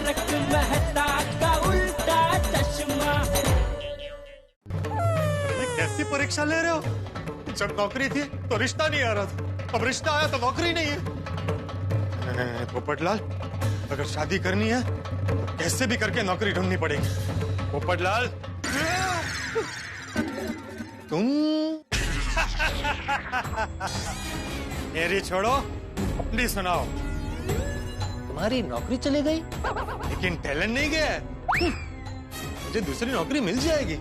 तारक मेहता का उल्टा चश्मा। कैसी परीक्षा ले रहे हो? जब नौकरी थी तो रिश्ता नहीं आ रहा था, अब रिश्ता आया तो नौकरी नहीं है। नहीं, पोपटलाल, अगर शादी करनी है तो कैसे भी करके नौकरी ढूंढनी पड़ेगी। पोपटलाल, तुम मेरी छोड़ो, अपनी सुनाओ। तुम्हारी नौकरी चली गई, लेकिन टैलेंट नहीं गया है। मुझे दूसरी नौकरी मिल जाएगी।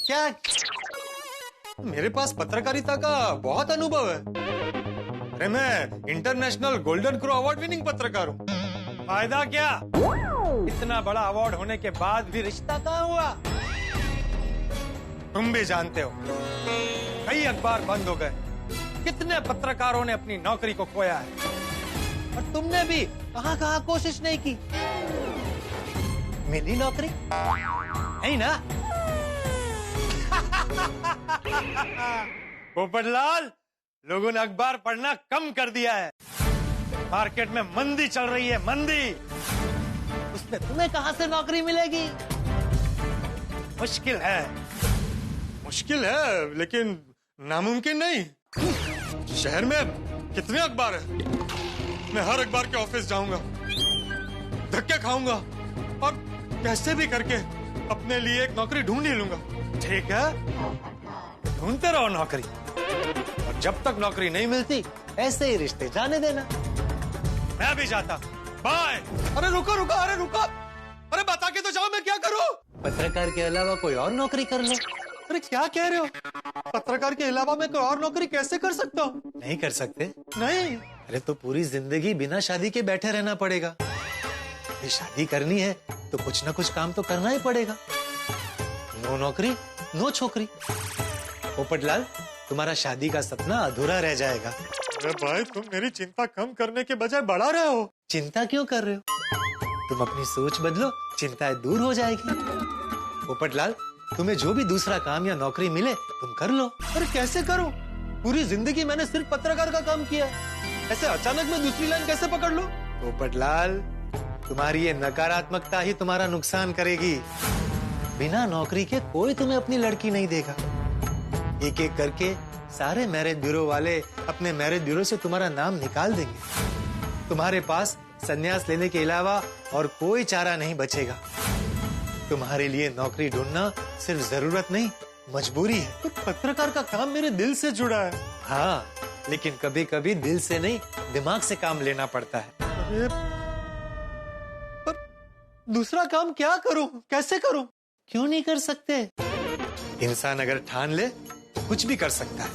क्या? मेरे पास पत्रकारिता का बहुत अनुभव है। अरे मैं international golden crow award winning पत्रकार हूँ। फायदा क्या? इतना बड़ा अवार्ड होने के बाद भी रिश्ता कहाँ हुआ? तुम भी जानते हो, कई अखबार बंद हो गए, कितने पत्रकारों ने अपनी नौकरी को खोया है, और तुमने भी कहाँ कोशिश नहीं की। मिली नौकरी नहीं ना? पोपटलाल, लोगों ने अखबार पढ़ना कम कर दिया है। मार्केट में मंदी चल रही है, मंदी। उसमें तुम्हें कहां से नौकरी मिलेगी? मुश्किल है, मुश्किल है, लेकिन नामुमकिन नहीं। शहर में कितने अखबार हैं? मैं हर अखबार के ऑफिस जाऊंगा, धक्के खाऊंगा और कैसे भी करके अपने लिए एक नौकरी ढूंढ ही लूंगा। ठीक है, ढूंढते रहो नौकरी, और जब तक नौकरी नहीं मिलती ऐसे ही रिश्ते जाने देना। मैं भी जाता। बाय। अरे रुको रुको, अरे रुको, अरे बता के तो जाओ, मैं क्या करूं? पत्रकार के अलावा कोई और नौकरी कर लो। अरे क्या कह रहे हो? पत्रकार के अलावा मैं कोई और नौकरी कैसे कर सकता हूँ? नहीं कर सकते? नहीं। अरे तो पूरी जिंदगी बिना शादी के बैठे रहना पड़ेगा। ये शादी करनी है तो कुछ ना कुछ काम तो करना ही पड़ेगा। नो नौकरी नो छोकरी। पोपटलाल, तुम्हारा शादी का सपना अधूरा रह जाएगा। अरे भाई, तुम मेरी चिंता कम करने के बजाय बढ़ा रहे हो। चिंता क्यों कर रहे हो? तुम अपनी सोच बदलो, चिंताएं दूर हो जाएगी। पोपटलाल, तुम्हें जो भी दूसरा काम या नौकरी मिले तुम कर लो। अरे कैसे करूं? पूरी जिंदगी मैंने सिर्फ पत्रकार का काम किया, ऐसे अचानक मैं दूसरी लाइन कैसे पकड़ लूं? पोपटलाल, तुम्हारी ये नकारात्मकता ही तुम्हारा नुकसान करेगी। बिना नौकरी के कोई तुम्हें अपनी लड़की नहीं देगा। एक एक करके सारे मैरिज ब्यूरो वाले अपने मैरिज ब्यूरो से तुम्हारा नाम निकाल देंगे। तुम्हारे पास संन्यास लेने के अलावा और कोई चारा नहीं बचेगा। तुम्हारे लिए नौकरी ढूंढना सिर्फ जरूरत नहीं, मजबूरी है। तो पत्रकार का काम मेरे दिल से जुड़ा है। हाँ, लेकिन कभी कभी दिल से नहीं, दिमाग से काम लेना पड़ता है। अरे पर दूसरा काम क्या करूं, कैसे करूं? क्यों नहीं कर सकते? इंसान अगर ठान ले कुछ भी कर सकता है।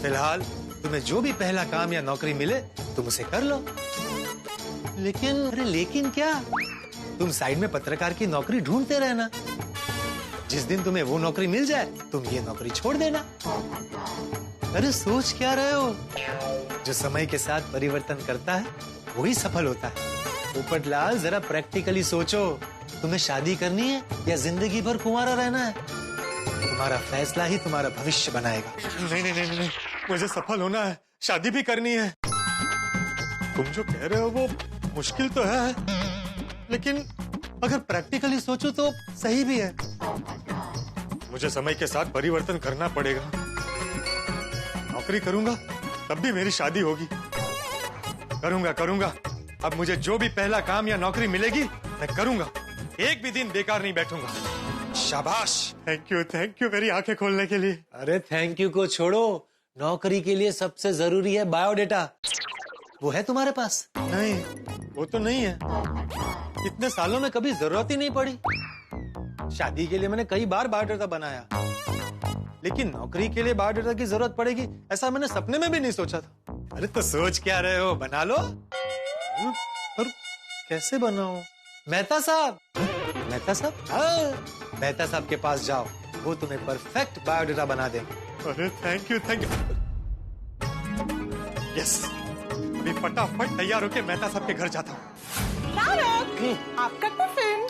फिलहाल तुम्हें जो भी पहला काम या नौकरी मिले तुम उसे कर लो। लेकिन अरे लेकिन क्या? तुम साइड में पत्रकार की नौकरी ढूंढते रहना। जिस दिन तुम्हें वो नौकरी मिल जाए तुम ये नौकरी छोड़ देना। अरे सोच क्या रहे हो? जो समय के साथ परिवर्तन करता है वही सफल होता है। पोपटलाल, जरा प्रैक्टिकली सोचो। तुम्हें शादी करनी है या जिंदगी भर कुंवारा रहना है? तुम्हारा फैसला ही तुम्हारा भविष्य बनाएगा। नहीं नहीं नहीं नहीं, मुझे सफल होना है, शादी भी करनी है। तुम जो कह रहे हो वो मुश्किल तो है, लेकिन अगर प्रैक्टिकली सोचो तो सही भी है। मुझे समय के साथ परिवर्तन करना पड़ेगा। नौकरी करूंगा तब भी मेरी शादी होगी। करूंगा। अब मुझे जो भी पहला काम या नौकरी मिलेगी मैं करूंगा। एक भी दिन बेकार नहीं बैठूंगा। शाबाश। थैंक यू मेरी आंखें खोलने के लिए। अरे थैंक यू को छोड़ो, नौकरी के लिए सबसे जरूरी है बायोडेटा। वो है तुम्हारे पास? नहीं, वो तो नहीं है। इतने सालों में कभी जरूरत ही नहीं पड़ी। शादी के लिए मैंने कई बार बायोडेटा बनाया, लेकिन नौकरी के लिए बायोडेटा की जरूरत पड़ेगी ऐसा मैंने सपने में भी नहीं सोचा था। अरे तो सोच क्या रहे हो, बना लो। पर कैसे बनाऊं? मेहता साहब, हाँ, मेहता साहब के पास जाओ, वो तुम्हें परफेक्ट बायोडेटा बना देंगे। अरे थैंक यू। यस, अभी फटाफट तैयार होके मेहता साहब के घर जाता हूँ। आपका टिफिन।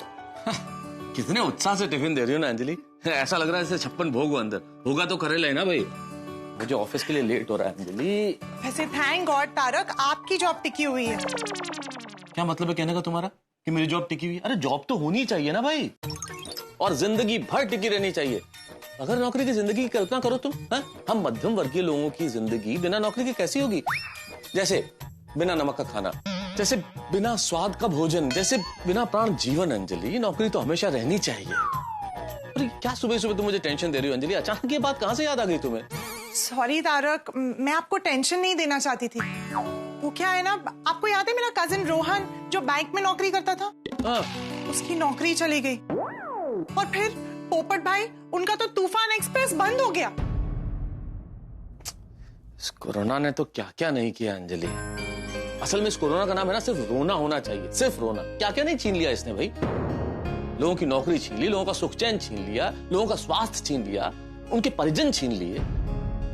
कितने उत्साह से टिफिन दे रही हो ना अंजलि, ऐसा लग रहा है जैसे 56 भोग हो अंदर। होगा तो करे लेना भाई, मुझे ऑफिस के लिए लेट हो रहा है अंजलि। वैसे थैंक गॉड तारक, आपकी जॉब टिकी हुई है। क्या मतलब है कहने का तुम्हारा? कि मेरी जॉब टिकी हुई। अरे जॉब तो होनी चाहिए ना भाई, और जिंदगी भर टिकी रहनी चाहिए। अगर नौकरी की जिंदगी की कल्पना करो तुम, हम मध्यम वर्गीय लोगों की जिंदगी बिना नौकरी के कैसी होगी? जैसे बिना नमक का खाना, जैसे बिना स्वाद का भोजन, जैसे बिना प्राण जीवन। अंजलि, नौकरी तो हमेशा रहनी चाहिए। अरे क्या सुबह सुबह तुम मुझे टेंशन दे रही हो अंजलि? अचानक ये बात कहां से याद आ गई तुम्हें? सॉरी तारक, मैं आपको टेंशन नहीं देना चाहती थी। वो क्या है ना, आपको याद है मेरा कजिन रोहन जो बैंक में नौकरी करता था? उसकी नौकरी चली गई। और फिर पोपट भाई, उनका तो तूफान एक्सप्रेस बंद हो गया। इस कोरोना ने तो क्या क्या नहीं किया अंजलि। असल में इस कोरोना का नाम है ना सिर्फ रोना होना चाहिए, सिर्फ रोना। क्या क्या नहीं छीन लिया इसने भाई। लोगों की नौकरी छीन ली, लोगों का सुख चैन छीन लिया, लोगों का स्वास्थ्य छीन लिया, उनके परिजन छीन लिए।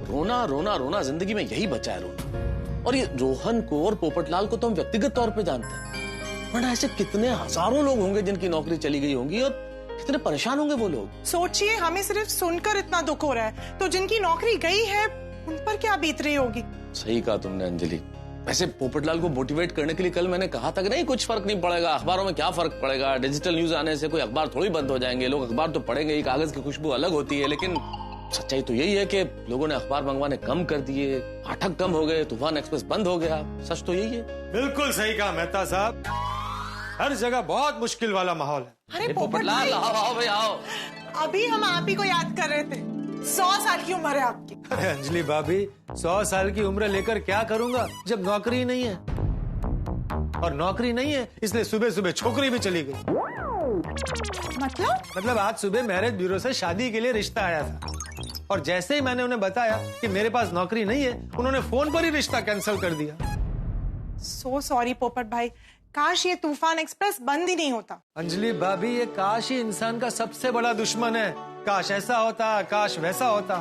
रोना रोना रोना, जिंदगी में यही बचा है, रोना। और ये रोहन को और पोपटलाल को तो हम व्यक्तिगत तौर पे जानते हैं, वरना ऐसे कितने हजारों लोग होंगे जिनकी नौकरी चली गई होंगी और कितने परेशान होंगे वो लोग। सोचिए, हमें सिर्फ सुनकर इतना दुख हो रहा है, तो जिनकी नौकरी गई है उन पर क्या बीत रही होगी। सही कहा तुमने अंजलि। वैसे पोपटलाल को मोटिवेट करने के लिए कल मैंने कहा था कि नहीं कुछ फर्क नहीं पड़ेगा, अखबारों में क्या फर्क पड़ेगा, डिजिटल न्यूज आने से कोई अखबार थोड़ी बंद हो जाएंगे, लोग अखबार तो पढ़ेंगे ही, कागज की खुशबू अलग होती है। लेकिन सच्चाई तो यही है कि लोगों ने अखबार मंगवाने कम कर दिए, पाठक कम हो गए, तूफान एक्सप्रेस बंद हो गया। सच तो यही है। बिल्कुल सही कहा मेहता साहब, हर जगह बहुत मुश्किल वाला माहौल है। अरे पोपटलाल, आओ आओ भाई आओ। अभी हम आप ही को याद कर रहे थे। 100 साल की उम्र है आपकी। अरे अंजलि भाभी, 100 साल की उम्र लेकर क्या करूंगा जब नौकरी ही नहीं है। और नौकरी नहीं है इसलिए सुबह सुबह छोकरी भी चली गई। मतलब आज सुबह मैरिज ब्यूरो से शादी के लिए रिश्ता आया था, और जैसे ही मैंने उन्हें बताया कि मेरे पास नौकरी नहीं है, उन्होंने फोन पर ही रिश्ता कैंसिल कर दिया। सो सॉरी पोपट भाई, काश ये तूफान एक्सप्रेस बंद ही नहीं होता। अंजलि भाभी, ये काश ही इंसान का सबसे बड़ा दुश्मन है। काश ऐसा होता, काश वैसा होता।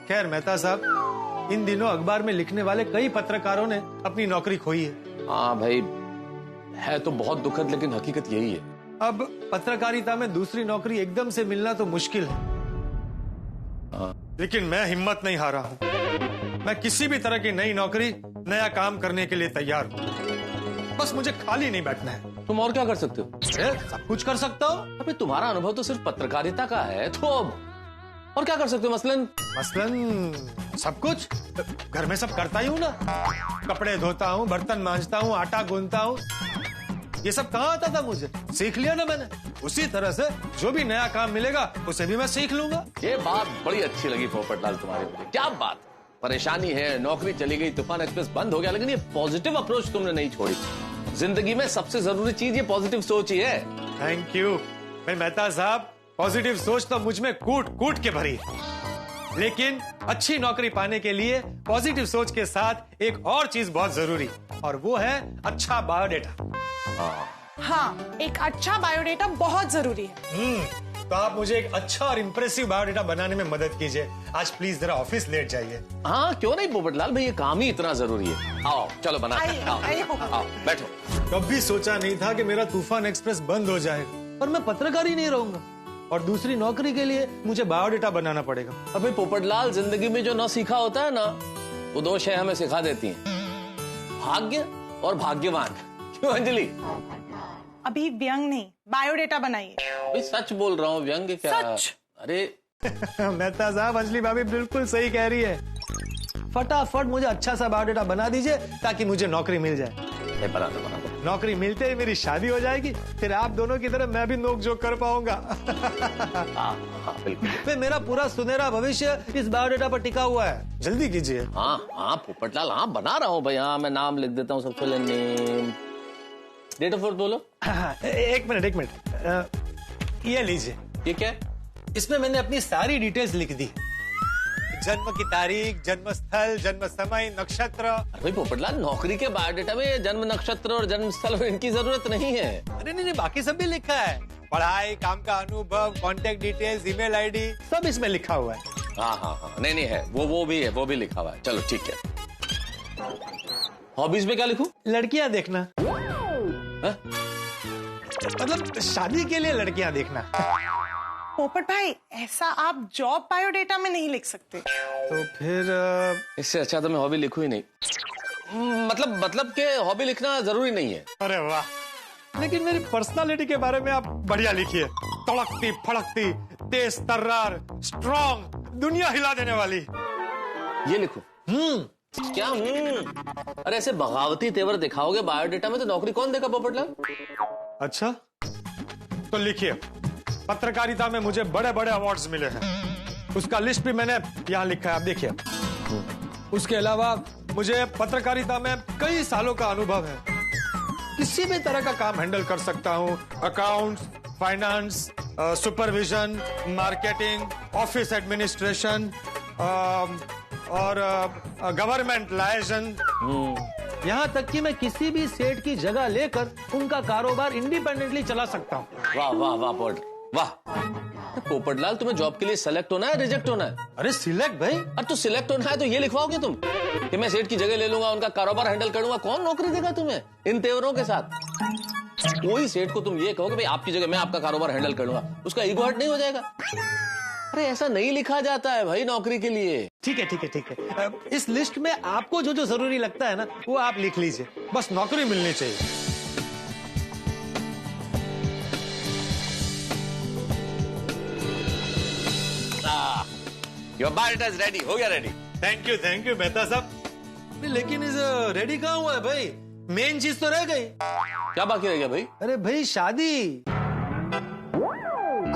खैर मेहता साहब, इन दिनों अखबार में लिखने वाले कई पत्रकारों ने अपनी नौकरी खोई है। हाँ भाई, है तो बहुत दुखद, लेकिन हकीकत यही है। अब पत्रकारिता में दूसरी नौकरी एकदम से मिलना तो मुश्किल है। लेकिन मैं हिम्मत नहीं हारा हूँ। मैं किसी भी तरह की नई नौकरी, नया काम करने के लिए तैयार हूँ। बस मुझे खाली नहीं बैठना है। तुम और क्या कर सकते हो? सब कुछ कर सकता हूँ। अबे तुम्हारा अनुभव तो सिर्फ पत्रकारिता का है, तो अब और क्या कर सकते हो? मसलन सब कुछ। घर में सब करता ही हूँ ना, कपड़े धोता हूँ, बर्तन मांजता हूँ, आटा गूंथता हूँ। ये सब कहाँ आता था मुझे? सीख लिया ना मैंने। उसी तरह से जो भी नया काम मिलेगा उसे भी मैं सीख लूंगा। ये बात बड़ी अच्छी लगी पोपटलाल तुम्हारी मुझे। क्या बात, परेशानी है, नौकरी चली गई, तूफान एक्सप्रेस बंद हो गया, लेकिन ये पॉजिटिव अप्रोच तुमने नहीं छोड़ी। जिंदगी में सबसे जरूरी चीज ये पॉजिटिव सोच ही है। Thank you. मैं मेहता साहब, पॉजिटिव सोच तो मुझ में कूट कूट के भरी है, लेकिन अच्छी नौकरी पाने के लिए पॉजिटिव सोच के साथ एक और चीज बहुत जरूरी, और वो है अच्छा बायोडेटा। हाँ, एक अच्छा बायोडेटा बहुत जरूरी है। तो आप मुझे एक अच्छा और इम्प्रेसिव बायोडेटा बनाने में मदद कीजिए। आज प्लीज जरा ऑफिस लेट जाइए। हाँ क्यों नहीं पोपटलाल भाई, ये काम ही इतना जरूरी है। आओ चलो बनाते हैं। आओ बैठो। कभी सोचा नहीं था कि मेरा तूफान एक्सप्रेस बंद हो जाएगा और मैं पत्रकार ही नहीं रहूंगा, और दूसरी नौकरी के लिए मुझे बायोडेटा बनाना पड़ेगा। अबे पोपटलाल, जिंदगी में जो न सीखा होता है ना, वो दो शय हमें सिखा देती हैं, भाग्य और भाग्यवान। क्यों अंजलि? अभी व्यंग नहीं, बायोडेटा बनाइए। अभी सच बोल रहा हूँ, व्यंग्य क्या? सच। अरे मेहता साहब, अंजलि भाभी बिल्कुल सही कह रही है। फटाफट मुझे अच्छा सा बायोडेटा बना दीजिए ताकि मुझे नौकरी मिल जाए। बना दो। नौकरी मिलते ही मेरी शादी हो जाएगी, फिर आप दोनों की तरह मैं भी नोक झोंक कर पाऊंगा। हाँ बिल्कुल। मेरा पूरा सुनहरा भविष्य इस बायोडेटा पर टिका हुआ है। जल्दी कीजिए। हाँ पोपटलाल, हाँ बना रहा हूँ भाई। हाँ मैं नाम लिख देता हूँ सबसे पहले। डेट ऑफ बर्थ बोलो। एक मिनट। ये लीजिए। ये क्या है? इसमें मैंने अपनी सारी डिटेल्स लिख दी। जन्म की तारीख, जन्म स्थल, जन्म समय, नक्षत्र। अरे पोपटलाल, नौकरी के बायोडेटा में जन्म नक्षत्र और जन्म स्थल इनकी जरूरत नहीं है। अरे नहीं, बाकी सब भी लिखा है। पढ़ाई, काम का अनुभव, कॉन्टेक्ट डिटेल्स, ईमेल आईडी, सब इसमें लिखा हुआ है। हाँ नहीं है, वो भी लिखा हुआ है। चलो ठीक है। हॉबीज में क्या लिखूं? लड़कियां देखना। है? मतलब शादी के लिए लड़कियां देखना। पोपट भाई, ऐसा आप जॉब बायोडेटा में नहीं लिख सकते। तो फिर इससे अच्छा तो मैं हॉबी लिखूं ही नहीं। मतलब के हॉबी लिखना जरूरी नहीं है। अरे वाह, लेकिन मेरी पर्सनालिटी के बारे में आप बढ़िया लिखिए। तड़कती फड़कती, तेज तर्रार, स्ट्रॉन्ग, दुनिया हिला देने वाली। ये लिखो। क्या अरे ऐसे बगावती तेवर दिखाओगे बायोडेटा में तो नौकरी कौन देगा पोपटलाल? अच्छा, तो लिखिए, पत्रकारिता में मुझे बड़े बड़े अवार्ड्स मिले हैं, उसका लिस्ट भी मैंने यहाँ लिखा है, आप देखिए। उसके अलावा मुझे पत्रकारिता में कई सालों का अनुभव है, किसी भी तरह का काम हैंडल कर सकता हूँ। Accounts, finance, supervision, marketing, office administration और गवर्नमेंट लाइसेंस। यहाँ तक कि मैं किसी भी सेठ की जगह लेकर उनका कारोबार इंडिपेंडेंटली चला सकता हूँ। वाह वाह वाह पोपट, वाह। पोपटलाल, तुम्हें जॉब के लिए सेलेक्ट होना है, रिजेक्ट होना है? अरे सिलेक्ट भाई। अरे तो सिलेक्ट होना है तो ये लिखवाओगे तुम कि मैं सेठ की जगह ले लूंगा, उनका कारोबार हैंडल करूंगा? कौन नौकरी देगा तुम्हें इन तेवरों के साथ? कोई सेठ को तुम ये कहोगे भाई आपकी जगह मैं आपका कारोबार हैंडल करूंगा, उसका ईगो हर्ट नहीं हो जाएगा? अरे ऐसा नहीं लिखा जाता है भाई नौकरी के लिए। ठीक है ठीक है ठीक है, इस लिस्ट में आपको जो जो जरूरी लगता है ना वो आप लिख लीजिए, बस नौकरी मिलनी चाहिए। योर बायोडेटा इज रेडी, हो गया रेडी। थैंक यू मेहता साहब। लेकिन इस रेडी कहाँ हुआ है भाई? मेन चीज तो रह गई। क्या बाकी रह गया भाई? अरे भाई शादी।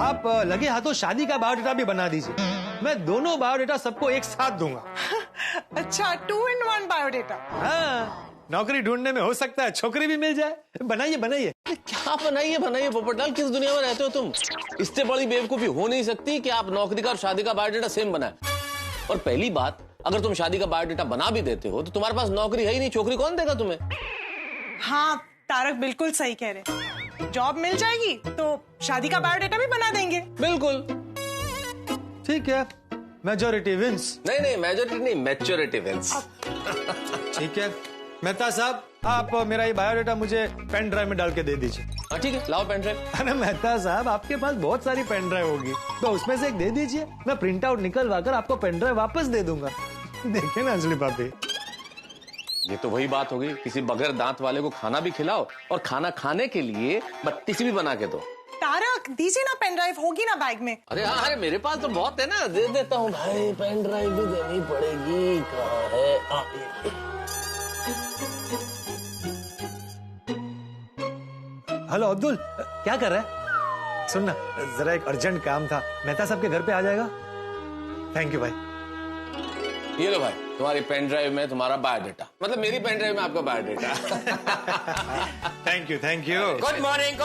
आप लगे हाथों शादी का बायोडेटा भी बना दीजिए, मैं दोनों बायोडेटा सबको एक साथ दूंगा। अच्छा, 2 in 1 बायोडेटा। हाँ, नौकरी ढूंढने में हो सकता है छोकरी भी मिल जाए। बनाइए बनाइए। क्या बनाइए पोपटलाल, किस दुनिया में रहते हो तुम? इससे बड़ी बेवकूफी हो नहीं सकती कि आप नौकरी का और शादी का बायोडेटा सेम बनाए। और पहली बात, अगर तुम शादी का बायोडेटा बना भी देते हो तो तुम्हारे पास नौकरी है ही नहीं, छोकरी कौन देगा तुम्हें? हाँ तारक बिल्कुल सही कह रहे, जॉब मिल जाएगी तो शादी का बायोडेटा भी बना देंगे। बिल्कुल ठीक है, मेजॉरिटी विंस। नहीं मेजॉरिटी नहीं, मैच्योरिटी विंस। ठीक है मेहता साहब, आप मेरा ये बायोडेटा मुझे पेन ड्राइव में डाल के दे दीजिए। हाँ ठीक है, लाओ पेन ड्राइव। अरे मेहता साहब, आपके पास बहुत सारी पेन ड्राइव होगी तो उसमें से एक दे दीजिए, मैं प्रिंट आउट निकलवा कर आपको पेन ड्राइव वापस दे दूंगा। देखिए ना अंजलि भाभी, ये तो वही बात हो गई, किसी बगैर दांत वाले को खाना भी खिलाओ और खाना खाने के लिए बत्तीसी भी बना के दो। तारक दीजिए ना, पेन ड्राइव होगी ना बैग में। अरे हाँ, अरे मेरे पास तो बहुत है ना, दे देता हूँ भाई। पेन ड्राइव भी देनी पड़ेगी। कहाँ है? हेलो अब्दुल, क्या कर रहा है? सुनना, जरा एक अर्जेंट काम था, मेहता साहब के घर पे आ जाएगा? थैंक यू भाई। ये लो भाई, तुम्हारी पेन ड्राइव में तुम्हारा बायोडेटा, मतलब मेरी पेन ड्राइव में आपका biodata. Thank you. Good morning.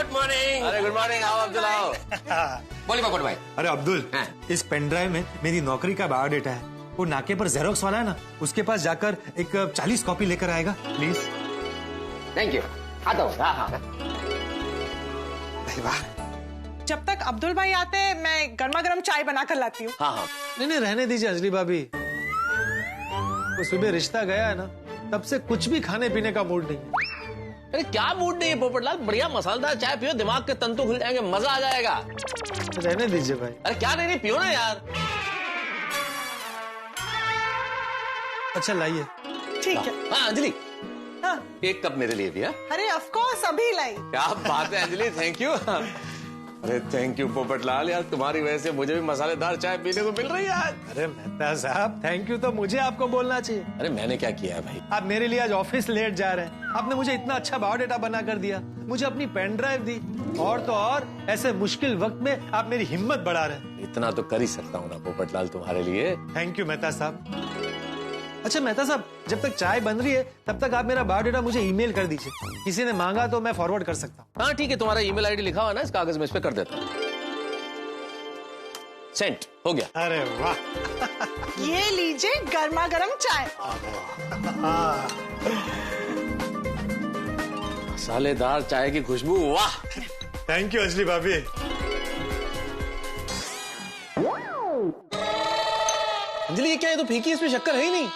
अरे गुड मॉर्निंग, आओ अब्दुल आओ। बोलिए पोपट भाई। अरे अब्दुल, हाँ। इस पेन ड्राइव में मेरी नौकरी का बायोडेटा है, वो नाके पर जेरोक्स वाला है ना, उसके पास जाकर एक 40 कॉपी लेकर आएगा प्लीज। थैंक यू, आता हूँ। हाँ। वाह, जब तक अब्दुल भाई आते हैं मैं गर्मा गर्म चाय बनाकर लाती हूँ। हाँ नहीं रहने दीजिए अंजलि भाभी, वो सुबह रिश्ता गया है ना, तब से कुछ भी खाने पीने का मूड नहीं। अरे क्या मूड नहीं है पोपटलाल, बढ़िया मसालेदार चाय पियो, दिमाग के तंतु खुल जाएंगे, मजा आ जाएगा। रहने दीजिए भाई। अरे क्या नहीं पियो ना यार। अच्छा लाइए। ठीक है। हाँ अंजलि, हाँ। एक कप मेरे लिए भी। हाँ अरे ऑफ कोर्स, अभी लाई। क्या बात है अंजलि, थैंक यू। अरे थैंक यू पोपटलाल, यार तुम्हारी वजह से मुझे भी मसालेदार चाय पीने को मिल रही है आज। अरे मेहता साहब, थैंक यू तो मुझे आपको बोलना चाहिए। अरे मैंने क्या किया है भाई? आप मेरे लिए आज ऑफिस लेट जा रहे हैं, आपने मुझे इतना अच्छा बायोडेटा बना कर दिया, मुझे अपनी पेन ड्राइव दी, और तो और ऐसे मुश्किल वक्त में आप मेरी हिम्मत बढ़ा रहे हैं। इतना तो कर ही सकता हूँ ना पोपटलाल तुम्हारे लिए। थैंक यू मेहता साहब। अच्छा मेहता साहब, जब तक चाय बन रही है तब तक आप मेरा बायोडेटा मुझे ईमेल कर दीजिए, किसी ने मांगा तो मैं फॉरवर्ड कर सकता हूँ। हाँ ठीक है, तुम्हारा ईमेल आईडी लिखा हुआ ना इस कागज में, इस पे कर देता हूँ। सेंट हो गया। अरे वाह। ये लीजिए गर्मा गर्म चाय। मसालेदार चाय की खुशबू, वाह। थैंक यू अंजलि भाभी। अंजलि ये क्या है, तो फीकी, इसमें शक्कर है ही नहीं।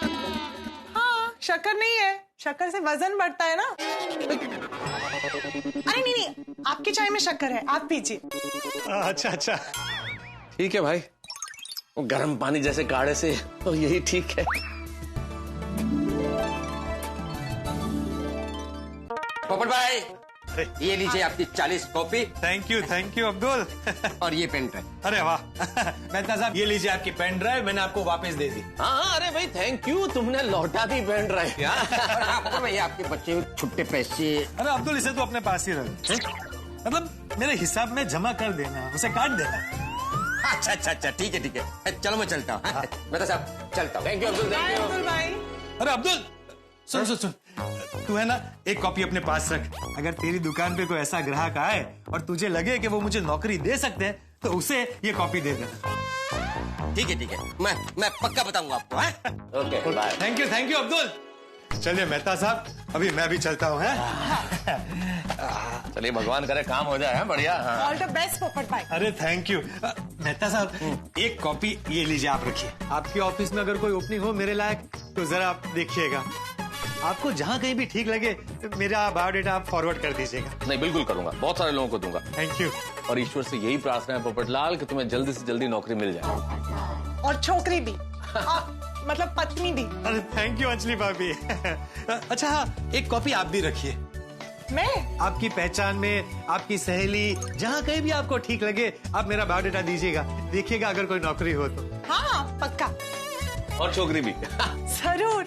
हाँ शक्कर नहीं है, शक्कर से वजन बढ़ता है ना। अरे नहीं, आपकी चाय में शक्कर है, आप पीजिए। अच्छा। ठीक है भाई, वो गर्म पानी जैसे काढ़े से तो यही ठीक है। पोपट भाई, अरे ये लीजिए आपकी 40 कॉपी थैंक यू अब्दुल। और ये पेन ड्राइव। अरे वाह मेहता साहब, ये लीजिए आपकी पेन ड्राइव, मैंने आपको वापस दे दी। हाँ, अरे भाई थैंक यू, तुमने लौटा दी पेन ड्राइव। और आपको भैया आपके बच्चे छुट्टे पैसे। अरे अब्दुल, इसे तो अपने पास ही रख, मतलब मेरे हिसाब में जमा कर देना, उसे काट देना। अच्छा, ठीक है। चलो मैं चलता हूँ। मैं तो साहब चलता हूँ। Thank you Abdul, bye thank you. Abdul भाई। अरे अब्दुल, सुन, तू है ना, एक कॉपी अपने पास रख। अगर तेरी दुकान पे कोई ऐसा ग्राहक आए और तुझे लगे कि वो मुझे नौकरी दे सकते हैं, तो उसे ये कॉपी दे देना। ठीक है। मैं पक्का बताऊंगा आपको। Okay, bye. Thank you Abdul. चलिए मेहता साहब, अभी मैं भी चलता हूँ। चलिए, भगवान करे काम हो जाए। बढ़िया। हाँ। ऑल द बेस्ट पोपट भाई। अरे थैंक यू मेहता साहब, एक कॉपी ये लीजिए, आप रखिए। आपके ऑफिस में अगर कोई ओपनिंग हो मेरे लायक, तो जरा आप देखिएगा। आपको जहाँ कहीं भी ठीक लगे मेरा बायोडेटा आप फॉरवर्ड कर दीजिएगा। नहीं, बिल्कुल करूंगा, बहुत सारे लोगों को दूंगा। Thank you. और ईश्वर से यही प्रार्थना है पोपटलाल कि तुम्हें जल्दी से जल्दी नौकरी मिल जाए। और छोकरी भी, मतलब पत्नी भी। अरे थैंक यू अंजलि भाभी। अच्छा हाँ, एक कॉपी आप भी रखिए। मैं आपकी पहचान में आपकी सहेली, जहाँ कहीं भी आपको ठीक लगे, आप मेरा बायोडेटा दीजिएगा। देखिएगा अगर कोई नौकरी हो तो। हाँ पक्का, और छोकरी भी। जरूर।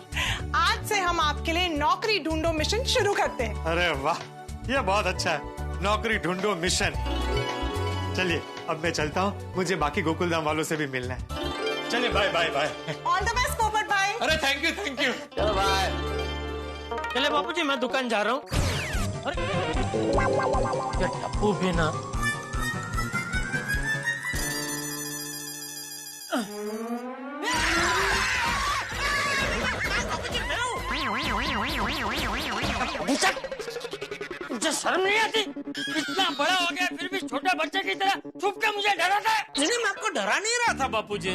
आज से हम आपके लिए नौकरी ढूंढो मिशन शुरू करते हैं। अरे वाह, ये बहुत अच्छा है, नौकरी ढूंढो मिशन। चलिए अब मैं चलता हूँ, मुझे बाकी गोकुलधाम वालों से भी मिलना है। चलिए बाय। ऑल द बेस्ट पोपट भाई। अरे थैंक यू। चलो बाय। चले बापू जी, मैं दुकान जा रहा हूँ। अरे ये टप्पू भी ना। मुझे शर्म नहीं आती? इतना बड़ा हो गया फिर भी छोटे बच्चे की तरह छुप के मुझे डराता है। नहीं, मैं आपको डरा नहीं रहा था बापूजी।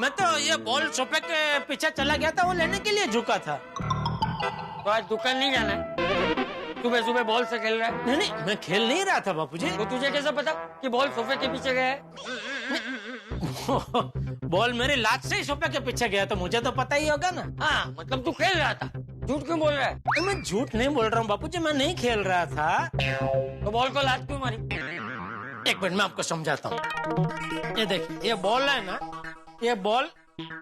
मैं तो ये बॉल सोफे के पीछे चला गया था, वो लेने के लिए झुका था। तो आज दुकान नहीं जाना है? सुबह बॉल से खेल रहा है? नहीं, मैं खेल नहीं रहा था बापूजी। तो तुझे कैसे पता कि बॉल सोफे के पीछे गया है? बॉल मेरी लात से ही सोफे के पीछे गया, तो मुझे तो पता ही होगा ना। हाँ, मतलब तू खेल रहा था। झूठ क्यों बोल रहा है? मैं झूठ नहीं बोल रहा हूँ बापूजी, मैं नहीं खेल रहा था। तो बॉल को लात क्यों मारी? एक मिनट मैं आपको समझाता हूँ। ये देखिए, ये बॉल है ना, ये बॉल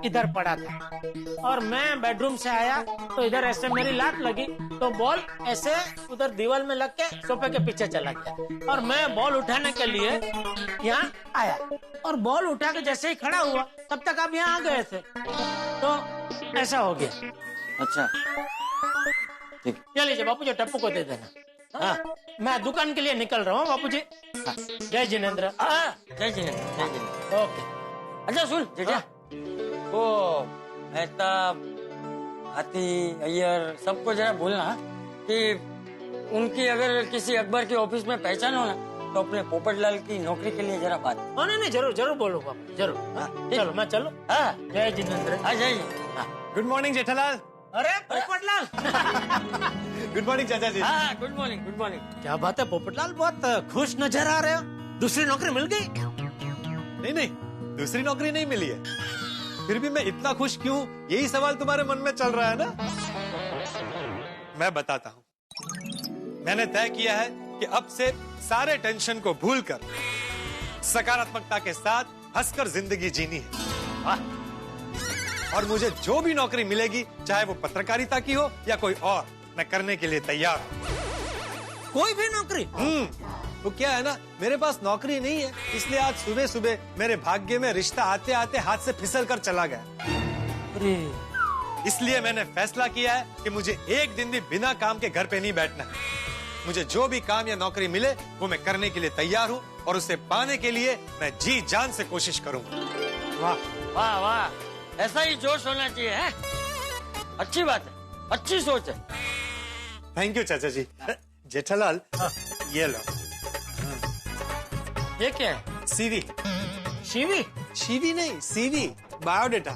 इधर पड़ा था और मैं बेडरूम से आया तो इधर ऐसे मेरी लात लगी, तो बॉल ऐसे उधर दीवार में लग के सोफे के पीछे चला गया। और मैं बॉल उठाने के लिए यहाँ आया और बॉल उठा के जैसे ही खड़ा हुआ तब तक आप यहाँ आ गए थे, तो ऐसा हो गया। अच्छा ठीक, ये लीजिए बापूजी, टप्पू को दे देना। हाँ, मैं दुकान के लिए निकल रहा हूँ बापूजी। हाँ, जय जिनेंद्र। जय जिनेंद्र। ओके। अच्छा सुन जेठा, वो मेहताब, हाथी, अय्यर सबको जरा बोलना कि उनकी अगर किसी अखबार के ऑफिस में पहचान हो ना, तो अपने पोपटलाल की नौकरी के लिए जरा बात। नहीं, जरूर बोलूंगा, जरूर। चलो मैं चलो। हाँ, जय जिनेंद्र। हाँ, जय। Good morning Jethalal. अरे पोपटलाल। गुड मॉर्निंग चाचा जी। हाँ, गुड मॉर्निंग। क्या बात है पोपटलाल, बहुत खुश नजर आ रहे हो। दूसरी नौकरी मिल गई? नहीं, दूसरी नौकरी नहीं मिली है, फिर भी मैं इतना खुश क्यों, यही सवाल तुम्हारे मन में चल रहा है ना। मैं बताता हूँ। मैंने तय किया है कि अब से सारे टेंशन को भूलकर सकारात्मकता के साथ हंसकर जिंदगी जीनी है। और मुझे जो भी नौकरी मिलेगी, चाहे वो पत्रकारिता की हो या कोई और, मैं करने के लिए तैयार हूँ। कोई भी नौकरी? तो क्या है ना, मेरे पास नौकरी नहीं है, इसलिए आज सुबह मेरे भाग्य में रिश्ता आते आते हाथ से फिसल कर चला गया। इसलिए मैंने फैसला किया है कि मुझे एक दिन भी बिना काम के घर पे नहीं बैठना है। मुझे जो भी काम या नौकरी मिले वो मैं करने के लिए तैयार हूँ, और उसे पाने के लिए मैं जी जान से कोशिश करूंगा। वाह, ऐसा ही जोश होना चाहिए है? अच्छी बात है, अच्छी सोच है। थैंक यू चाचा जी। जेठालाल, ये लो। ये क्या है? सीवी। शीवी नहीं, सीवी, बायोडेटा।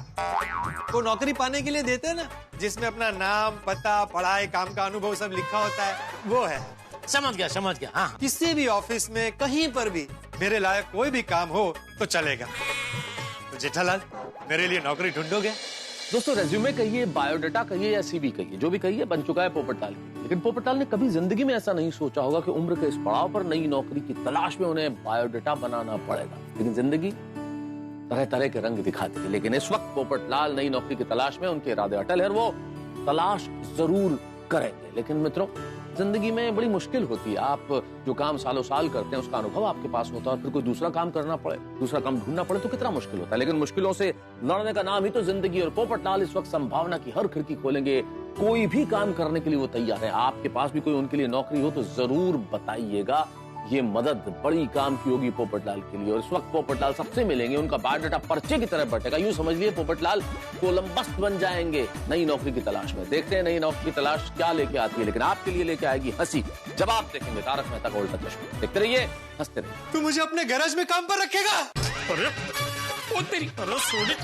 को नौकरी पाने के लिए देते हैं ना, जिसमें अपना नाम, पता, पढ़ाई, काम का अनुभव सब लिखा होता है, वो है। समझ गया। हाँ, किसी भी ऑफिस में कहीं पर भी मेरे लायक कोई भी काम हो तो चलेगा। तो जेठालाल, मेरे लिए नौकरी ढूंढोगे? दोस्तों रेज्यूमे कहिए, बायोडाटा कहिए या सीवी कहिए, जो भी कहिए बन चुका है पोपटलाल के लिए। लेकिन पोपटलाल ने कभी जिंदगी में ऐसा नहीं सोचा होगा कि उम्र के इस पड़ाव पर नई नौकरी की तलाश में उन्हें बायोडाटा बनाना पड़ेगा। लेकिन जिंदगी तरह तरह के रंग दिखाती है। लेकिन इस वक्त पोपटलाल नई नौकरी की तलाश में, उनके इरादे अटल है और वो तलाश जरूर करेंगे। लेकिन मित्रों, जिंदगी में बड़ी मुश्किल होती है। आप जो काम सालों साल करते हैं उसका अनुभव आपके पास होता है और फिर कोई दूसरा काम करना पड़े, दूसरा काम ढूंढना पड़े तो कितना मुश्किल होता है। लेकिन मुश्किलों से लड़ने का नाम ही तो जिंदगी, और पोपटलाल इस वक्त संभावना की हर खिड़की खोलेंगे। कोई भी काम करने के लिए वो तैयार है। आपके पास भी कोई उनके लिए नौकरी हो तो जरूर बताइएगा। ये मदद बड़ी काम की होगी पोपटलाल के लिए। और इस वक्त पोपटलाल सबसे मिलेंगे, उनका बायोडाटा पर्चे की तरह बटेगा। यूं समझ लिए पोपटलाल कोलंबस बन जाएंगे नई नौकरी की तलाश में। देखते हैं नई नौकरी की तलाश क्या लेके आती है। लेकिन आपके लिए लेके आएगी हंसी, जब आप देखेंगे तारक मेहता का उल्टा चश्मा। देखते रहिए, हंसते रहिए। तू मुझे अपने गैराज में काम पर रखेगा? अरे ओ तेरी, अरे सोनी,